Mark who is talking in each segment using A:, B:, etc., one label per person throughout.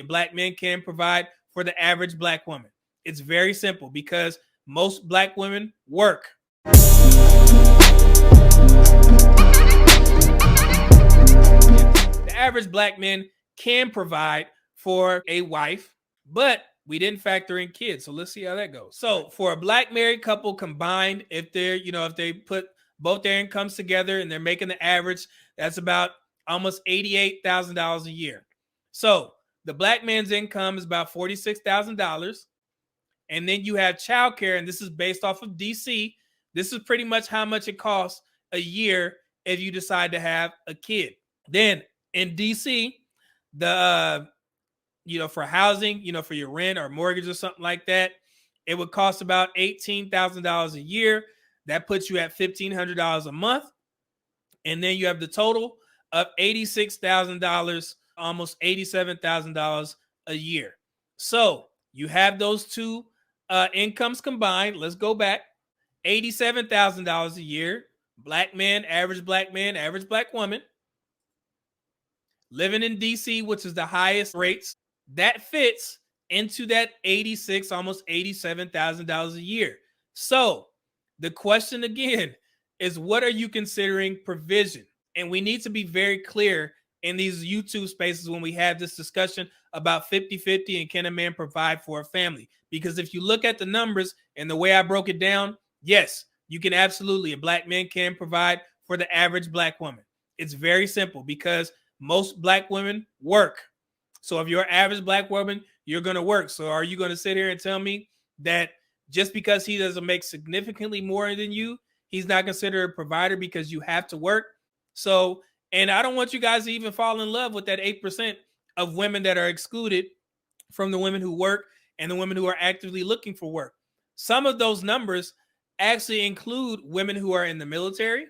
A: black men can provide for the average black woman. It's very simple because most black women work. The average black man can provide for a wife, but we didn't factor in kids. So let's see how that goes. So for a black married couple combined, if they put both their incomes together and they're making the average, that's about almost $88,000 a year. So the black man's income is about $46,000. And then you have childcare, and this is based off of DC. This is pretty much how much it costs a year if you decide to have a kid. Then in DC, the for housing, for your rent or mortgage or something like that, it would cost about $18,000 a year. That puts you at $1,500 a month. And then you have the total of $86,000, almost $87,000 a year. So you have those two incomes combined. Let's go back. $87,000 a year. Black man, average black woman. Living in DC, which is the highest rates. That fits into that $86,000, almost $87,000 a year. So the question again is, what are you considering provision? And we need to be very clear in these YouTube spaces when we have this discussion about 50-50 and can a man provide for a family? Because if you look at the numbers and the way I broke it down, yes, you can absolutely, a black man can provide for the average black woman. It's very simple because most black women work. So if you're an average black woman, you're going to work. So are you going to sit here and tell me that just because he doesn't make significantly more than you, he's not considered a provider because you have to work? So, and I don't want you guys to even fall in love with that 8% of women that are excluded from the women who work and the women who are actively looking for work. Some of those numbers actually include women who are in the military,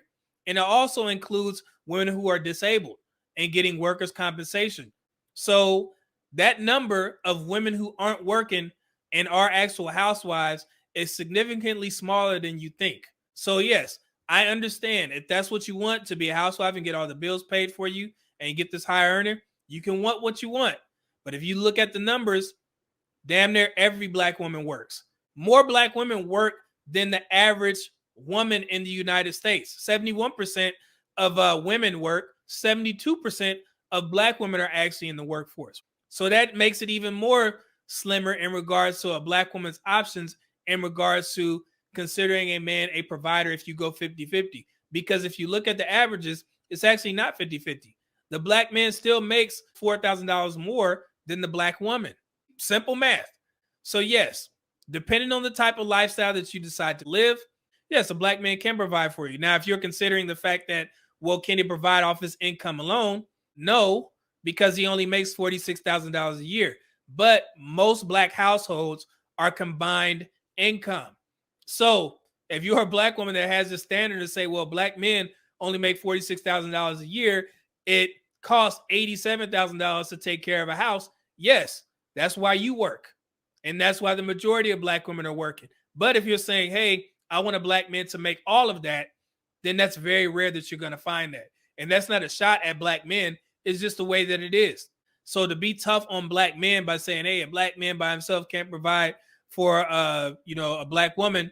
A: and it also includes women who are disabled and getting workers' compensation. So that number of women who aren't working and are actual housewives is significantly smaller than you think. So yes, I understand if that's what you want, to be a housewife and get all the bills paid for you and get this high earner, you can want what you want. But if you look at the numbers, damn near every black woman works. More black women work than the average woman in the United States. 71% of women work. 72% of black women are actually in the workforce. So that makes it even more slimmer in regards to a black woman's options in regards to considering a man a provider if you go 50-50. Because if you look at the averages, it's actually not 50-50. The black man still makes $4,000 more than the black woman. Simple math. So yes, depending on the type of lifestyle that you decide to live, yes, a black man can provide for you. Now, if you're considering the fact that, well, can he provide off his income alone? No, because he only makes $46,000 a year. But most black households are combined income. So if you're a black woman that has this standard to say, well, black men only make $46,000 a year, it costs $87,000 to take care of a house. Yes, that's why you work. And that's why the majority of black women are working. But if you're saying, hey, I want a black man to make all of that, then that's very rare that you're going to find that. And that's not a shot at black men. It's just the way that it is. So to be tough on black men by saying, hey, a black man by himself can't provide for a black woman,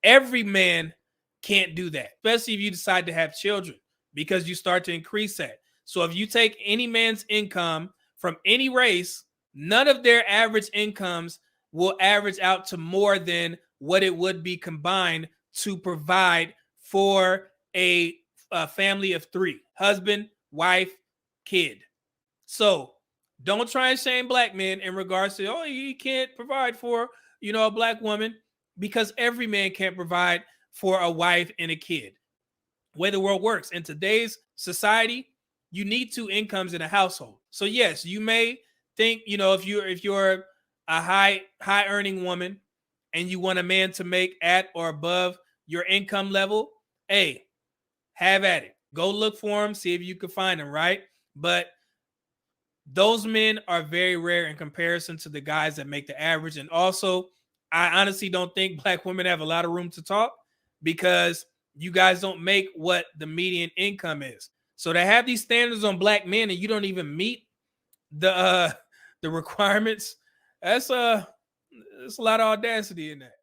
A: every man can't do that, especially if you decide to have children, because you start to increase that. So if you take any man's income from any race, none of their average incomes will average out to more than what it would be combined to provide for a family of three: husband, wife, kid. So don't try and shame black men in regards to, oh, he can't provide for, a black woman, because every man can't provide for a wife and a kid. The way the world works in today's society, you need two incomes in a household. So yes, you may think, if you're a high earning woman and you want a man to make at or above your income level, hey, have at it. Go look for him, see if you can find him, right? But those men are very rare in comparison to the guys that make the average. And also, I honestly don't think black women have a lot of room to talk, because you guys don't make what the median income is. So to have these standards on black men and you don't even meet the the requirements, that's a lot of audacity in that.